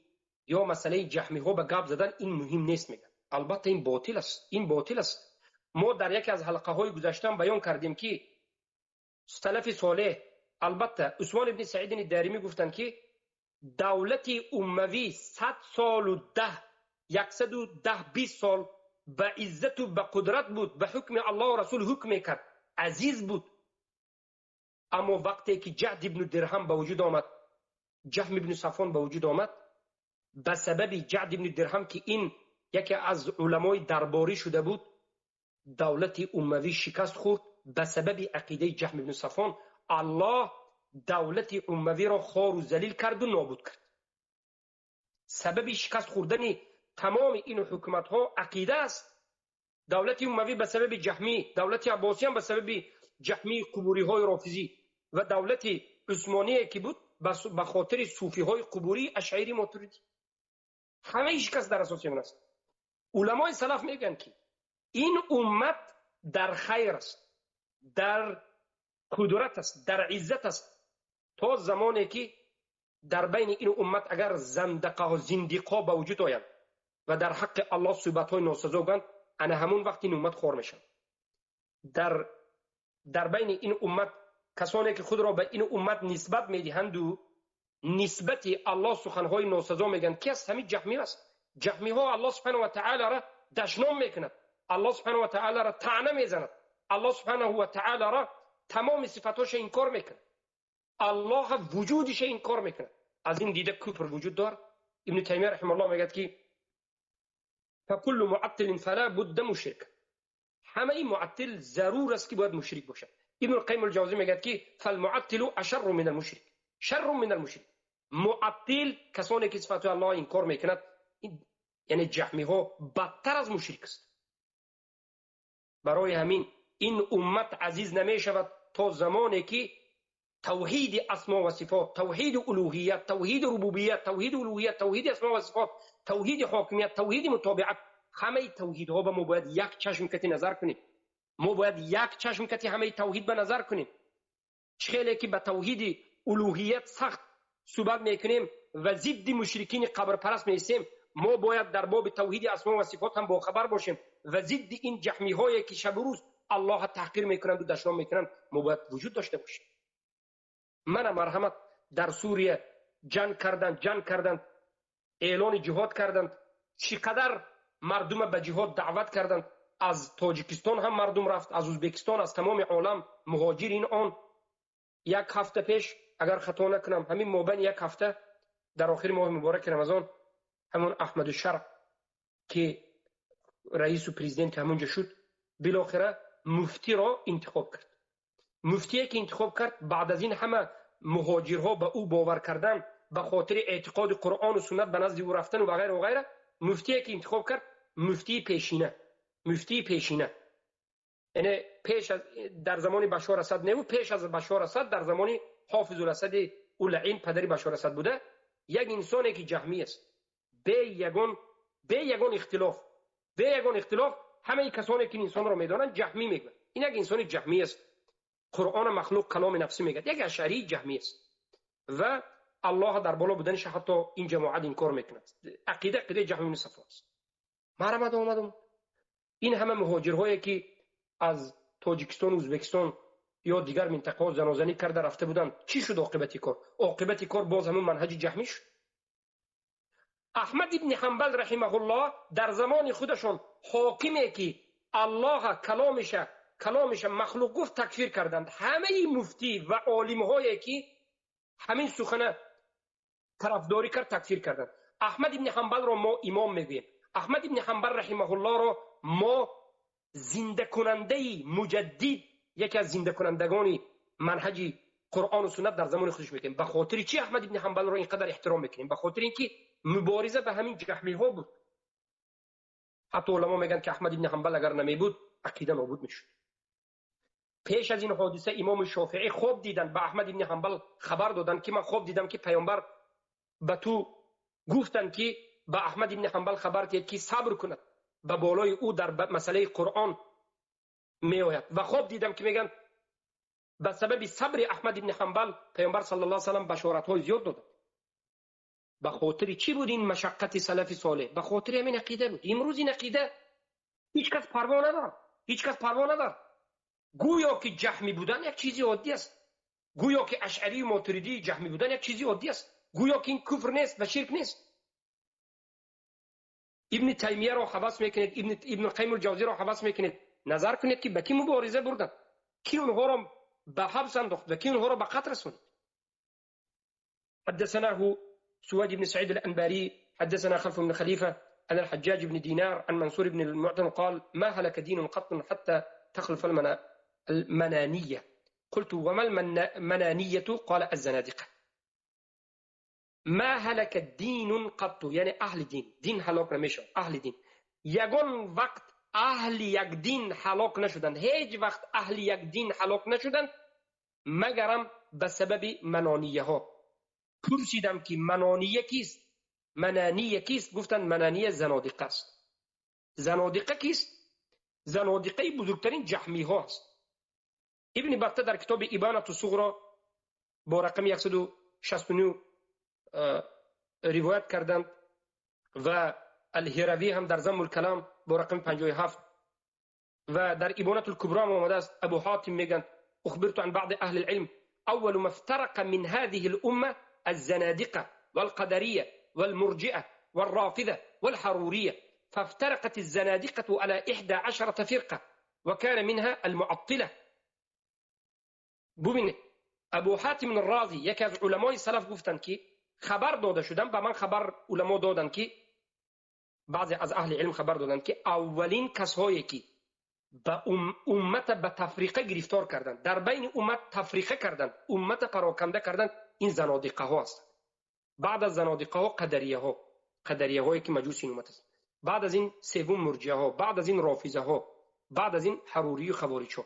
یا مسئله جهمی ها به گپ زدن این مهم نیست میگن. البته این باطل است، این باطل است. ما در یکی از حلقه های گذشته بیان کردیم که سلف صالح، البته عثمان ابن سعید الدارمی گفتن که دولت اموی 100 سال و 120 سال به عزت و به قدرت بود، به حکم الله و رسول حکم میکرد، عزیز بود. اما وقتی که جعد ابن درهم به وجود آمد، جهم ابن صفوان به وجود آمد، به سبب جعد ابن درهم که این یکی از علمای درباری شده بود، دولت اموی شکست خورد. به سبب عقیده جهم ابن صفوان الله دولت اموی را خوار و ذلیل کرد و نابود کرد. سبب شکست خوردن تمام این حکومت ها عقیده است. دولت اموی به سبب جهمی، دولت عباسی هم به سبب جهمی قبوری های رافضی و دولت عثمانی که بود به خاطر صوفی های قبوری اشعری ماتریدی. همه شکست در اساس این است. علمای سلف میگن که این امت در خیر است، در قدرت است، در عزت است، تا زمانی که در بین این امت اگر زندقه و زندیقا به وجود آیند و در حق الله صحبت های ناسزا گویند، انا همون وقت این امت خور میشن. در بین این امت کسانی که خود را به این امت نسبت میدهند و نسبت الله سخنهای ناسزا میگن که از همین جهمی است. جهمی ها الله سبحانه و تعالی را دشنام میکند، الله سبحانه و تعالی را طعنه میزند، الله سبحانه و تعالی را تمام صفاتش انکار میکنه، الله وجودش انکار میکنه. از این دیده کفر وجود داره. ابن تیمیه رحمه الله میگه که فكل معطل فلا بد مشرک، همه این معطل ضرور است که باید مشرک باشه. ابن القیم الجوزی میگه که فالمعطل اشر من المشرک، شر من المشرک. معطل کسانی که صفات الله انکار میکنند، یعنی جهمی ها، بدتر از مشرک است. برای همین این امت عزیز نمی شود تا زمانی که توحید اسما و صفات، توحید الوهیت، توحید ربوبیت، توحید الوهیت، توحید اسما و صفات، توحید حاکمیت، توحید متابعت، همه توحیدها به ما باید یک چشم کتی نظر کنیم. ما باید یک چشم کتی همه توحید به نظر کنیم. چخیلی که به توحید الوهیت سخت صحبت میکنیم و ضد مشرکین قبر پرست میسیم، ما باید در باب توحید اسما و صفات هم باخبر باشیم و ضد این جهمی هایی که شب و روز الله تحقیر میکنند و دشنام میکنند ما باید وجود داشته باشیم. من مرحمت در سوریه جنگ کردند، اعلان جهاد کردند، چقدر مردم به جهاد دعوت کردند. از تاجیکستان هم مردم رفت، از ازبکستان، از تمام عالم مهاجرین آن. یک هفته پیش اگر خطا نکنم، همین مابین یک هفته در آخر ماه مبارک رمضان، همون احمد الشرع که رئیس و پریزیدنت همونجا شد، بالاخره مفتی را انتخاب کرد. مفتی که انتخاب کرد بعد از این همه مهاجرها به او باور کردن، به خاطر اعتقاد قرآن و سنت به نزد او رفتن و غیره و غیره، مفتی که انتخاب کرد مفتی پیشینه، یعنی پیش از در زمان بشار اسد نه، پیش از بشار اسد در زمان حافظ الاسد اللعین پدر بشار اسد بوده. یک انسانی که جهمی است، به یگان اختلاف همه کسانی که انسان را میدانند جهمی میگن. این یک انسان جهمی است. قرآن مخلوق کلام نفسی میگه. یک اشعری جهمی است و الله در بالا بودنش حتی این جماعت انکار میکند. عقیده جهمی صفا است. مرحمت اومدم این همه مهاجرهایی که از تاجیکستان، ازبکستان یا دیگر منطقه ها زنازنی کرده رفته بودند، چی شد عاقبت کار؟ عاقبت کار باز همون منهج جهمی شد. احمد ابن حنبل رحمه الله در زمان خودشون حاکمی که الله کلامش مخلوق گفت تکفیر کردند. همه مفتی و عالم هایی که همین سخنه طرفداری کرد تکفیر کردند. احمد ابن حنبل را ما امام میگوییم. احمد ابن حنبل رحمه الله را ما زنده کننده مجدد، یکی از زنده کنندگان منهج قرآن و سنت در زمان خودش میگیم. به خاطر چی احمد ابن حنبل را اینقدر احترام میکنیم؟ به خاطر اینکه مبارزه به همین جهمی ها بود. حتی علما میگن که احمد ابن حنبل اگر نمی بود عقیده نابود میشد. پیش از این حادثه امام شافعی خواب دیدن، به احمد ابن حنبل خبر دادن که من خواب دیدم که پیامبر به تو گفتن که به احمد ابن حنبل خبر دید که صبر کند، به بالای او در مسئله قرآن می آید. و خواب دیدم که میگن به سبب صبر احمد ابن حنبل پیامبر صلی الله علیه و سلم بشارت های زیاد داد. به خاطر چی بود این مشقت سلف صالح؟ به خاطر همین عقیده بود. امروز این عقیده هیچ کس پروا نداره. گویا که جهمی بودن یک چیزی عادی است، گویا که اشعری و ماتریدی جهمی بودن یک چیزی عادی است، گویا که این کفر نیست و شرک نیست. ابن تیمیه را حواس میکنید، ابن قیم الجوزی را حواس میکنید، نظر کنید که به کی مبارزه بردن، کی اونها را به حبس انداخت و کی اونها را به قتل رسوند. حدثناه سواد بن سعيد الأنباري حدثنا خلف بن خليفة عن الحجاج بن دينار عن منصور بن المعتمر قال ما هلك دين قط حتى تخلف المنانية. قلت وما المنانية؟ قال الزنادقة. ما هلك الدين قط يعني أهل دين هلاك نمیشد. أهل دين یگان وقت اهل یک دین هلاک نشدند، هیچ وقت اهل یک دین هلاک نشدند مگرم به سبب منانیه ها. پرسیدم که منانیه کیست؟ منانیه کیست؟ گفتند منانیه زنادقه است. زنادقه کیست؟ زنادقه بزرگترین جهمی ها است. ابن بطه در کتاب ابانة الصغرى با رقم 169 روایت کردند و الهروی هم در ضم الکلام با رقم 57 و در ابانة الكبرى آمده است. ابو حاتم میگن اخبرت عن بعض اهل العلم اول ما افترق من هذه الامه الزنادقه والقدريه والمرجئه والرافضه والحروريه، فافترقت الزنادقه على 11 فرقه وكان منها المعطله. ببینید ابو حاتم الرازی یکی از علمای سلف گفتند که خبر داده شدن، به من خبر علما دادن که بعضی از اهل علم خبر دادن که اولین کسایی که به امت به تفریقه گرفتار کردن، در بین امت تفریقه کردن، امت پراکنده کردن، این زنادقه ها هستند. بعد از زنادقه ها قدریه هایی که مجوسی امت است، بعد از این سوم مرجئه ها، بعد از این رافضه ها، بعد از این حروری و خوارج ها.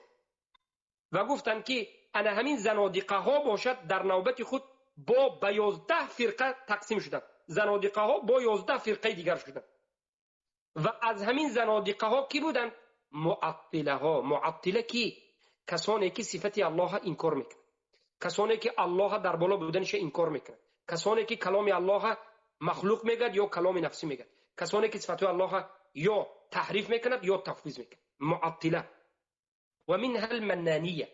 و گفتند که انا همین زنادقه ها باشد در نوبت خود با 11 فرقه تقسیم شدند. زنادقه ها با 11 فرقه دیگر شدند و از همین زنادقه ها کی بودند؟ معطله ها. معطله کی؟ کسانی که صفت الله انکار میکنند، کسانی که الله در بالا بودنش انکار میکنند، کسانی که کلام الله مخلوق میگن یا کلام نفسی میگن، کسانی که صفات الله یا تحریف میکنند یا تفویض میکنند. معطله. و منها المنانیه.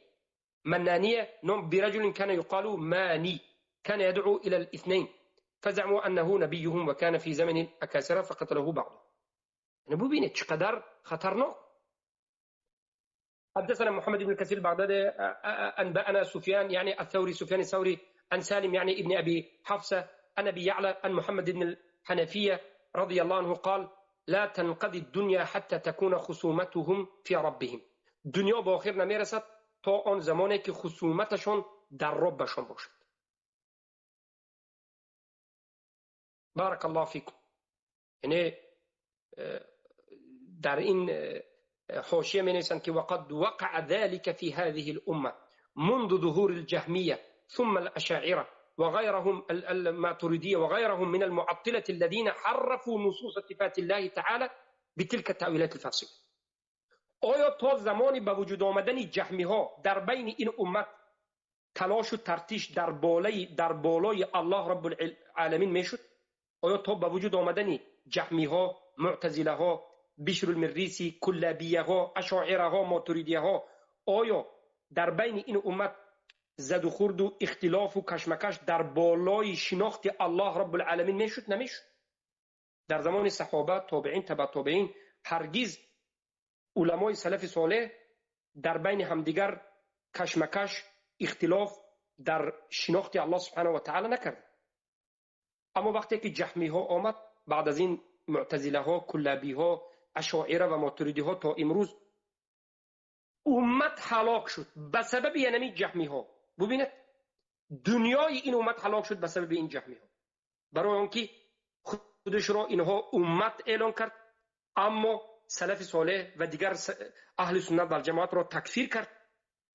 منانیه نوم برجل كان يقال ماني كان يدعو الى الاثنين فزعموا انه نبيهم وكان في زمن الاكاسره فقتله بعض. يعني ببینید چقدر خطرناک. حدثنا محمد بن كثير البغدادي أنبأنا سفيان يعني الثوري سفيان الثوري عن سالم يعني ابن أبي حفصة عن أبي يعلى عن محمد بن الحنفية رضي الله عنه قال لا تنقضي الدنيا حتى تكون خصومتهم في ربهم. دنیا با آخر نمیرسد تا آن زمانی که خصومتشون در ربشون باشد. بارك الله فيكم. يعني در این حاشیه می نویسند که وقد وقع ذلك في هذه الامه منذ ظهور الجهميه ثم الاشاعره وغيرهم الماتريديه وغيرهم من المعطله الذين حرفوا نصوص صفات الله تعالى بتلك التاويلات الفاسده. آیا تا زمانی به وجود آمدن جهمی ها در بین این امت تلاش و ترتیش در بالای الله رب العالمین میشد؟ آیا تا به وجود آمدن جهمی ها، معتزله ها، بشر المریسی، کلابیه ها، اشاعره ها، ماتریدیه ها، آیا در بین این امت زد و خورد و اختلاف و کشمکش در بالای شناخت الله رب العالمین میشد؟ نمیشد. در زمان صحابه، تابعین، تبع تابعین هرگز علمای سلف صالح در بین همدیگر کشمکش اختلاف در شناخت الله سبحانه و تعالی نکرد. اما وقتی که جهمی ها آمد، بعد از این معتزله ها، کلابی ها، اشاعره و ماتریدی ها تا امروز، امت هلاک شد به سبب یعنی جهمی ها. ببینید دنیای این امت هلاک شد به سبب این جهمی ها، برای آنکه خودش را اینها امت اعلان کرد، اما سلف صالح و دیگر اهل سنت و جماعت را تکفیر کرد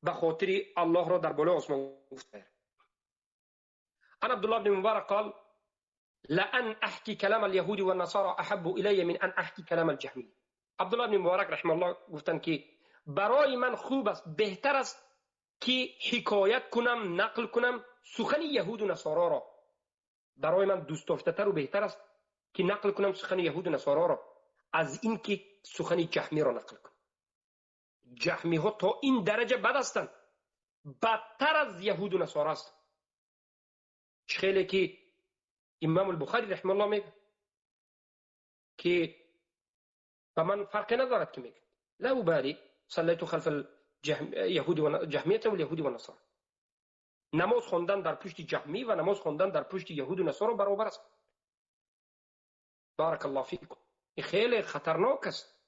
به خاطر الله را در بالای آسمان گفت. عن عبدالله بن مبارک قال لأن احكي كلام اليهود والنصارى احب الي من ان احكي كلام الجهمية. عبدالله بن مبارک رحمه الله گفتند که برای من خوب است، بهتر است که حکایت کنم، نقل کنم سخن یهود و نصارا را. برای من دوست داشته‌تر و بهتر است که نقل کنم سخن یهود و نصارا را از این که سخن جهمی را نقل کنم. جهمی ها تا این درجه بد هستند، بدتر از یهود و نصارا است. خیلی که امام البخاری رحمه الله میگه که و من فرق ندارد که میگه لا ابالی صلیت خلف اليهود و جهمیه و اليهود و نصارا. نماز خواندن در پشت جهمی و نماز خواندن در پشت یهود و نصارا برابر است. بارک الله فیکم. این خیلی خطرناک است،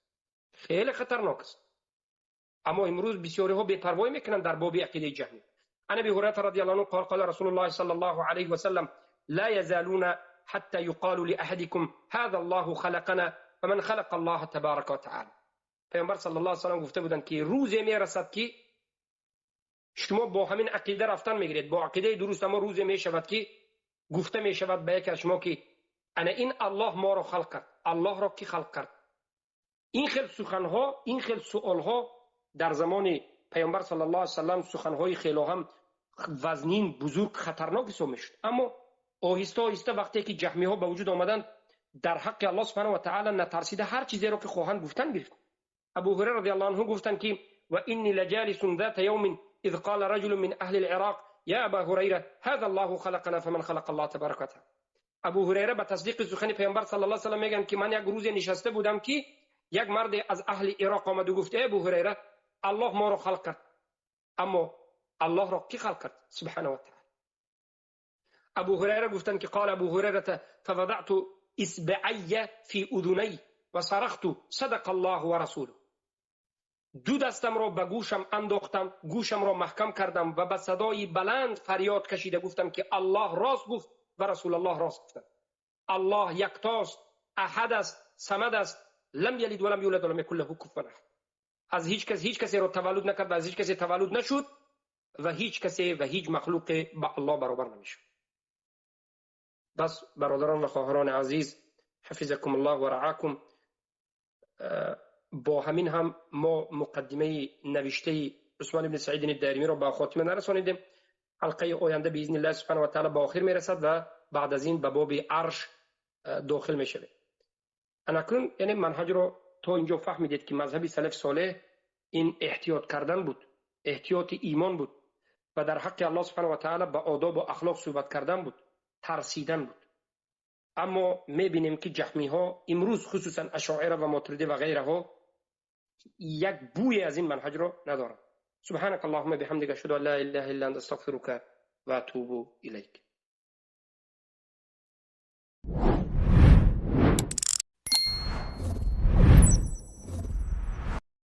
خیلی خطرناک است. اما امروز بسیاری ها بی‌پروایی میکنن در باب عقیده جهمی. عن ابي هريره رضي الله عنه قال قال رسول الله صلى الله عليه وسلم لا يزالون حتى يقال لأحدكم هذا الله خلقنا ومن خلق الله تبارك وتعالى. پیامبر صلی الله علیه و سلم گفته بودند که روزی میرسد که شما با همین عقیده رفتن میگیرید، با عقیده درست، اما روزی میشود که گفته میشود به یک از شما که انا این الله ما را خلق کرد. الله را کی خلق کرد؟ این خیل سخنها، این خیل سوالها در زمان پیامبر صلی الله علیه و سلم سخنهای خیلی هم وزنین، بزرگ، خطرناک حساب میشد. اما آهسته آهسته وقتی که جهمی ها به وجود آمدند، در حق الله سبحانه و تعالی نترسیده هر چیزی را که خواهند گفتن گرفت. ابو هریره رضی الله عنه گفتند که و انی لجالس ذات یوم اذ قال رجل من اهل العراق یا ابا هریره هذا الله خلقنا فمن خلق الله تبارک و تعالی. ابو هریره به تصدیق سخن پیامبر صلی الله علیه و سلم میگن که من یک روز نشسته بودم که یک مرد از اهل عراق آمد و گفت ای ابو هریره الله ما را خلق کرد، اما الله را کی خلق کرد؟ سبحانه و تعالی. ابو هریره گفتند که قال ابو هریره فوضعت اصبعي في اذني وصرخت صدق الله ورسوله. دو دستم را به گوشم انداختم، گوشم را محکم کردم و به صدای بلند فریاد کشیده گفتم که الله راست گفت و رسول الله راست گفتند. الله یکتاست، احد است، صمد است، لم یلد ولم یولد ولم یکن له کفوا احد. از هیچ کسی را تولد نکرد، از هیچ کسی تولد نشد و هیچ کسی و هیچ مخلوق با الله برابر نمیشه. بس برادران و خواهران عزیز، حفظکم الله و رعاکم، با همین هم ما مقدمه نوشته عثمان بن سعید الدارمی را به خاتمه نرسانیدیم. حلقه آینده باذن الله سبحانه و تعالی به آخر میرسد و بعد از این به باب عرش داخل میشه. اکنون یعنی منهج رو تا اینجا فهمیدید که مذهب سلف صالح این احتیاط کردن بود، احتیاط ایمان بود و در حق الله سبحانه و تعالی به آداب و اخلاق صحبت کردن بود، ترسیدن بود. اما میبینیم که جهمی ها امروز خصوصا اشاعره و ماتریدی و غیره ها یک بوی از این منهج رو ندارن. سبحانك اللهم بحمدك اشهد ان لا اله الا انت استغفرك و اتوب الیک.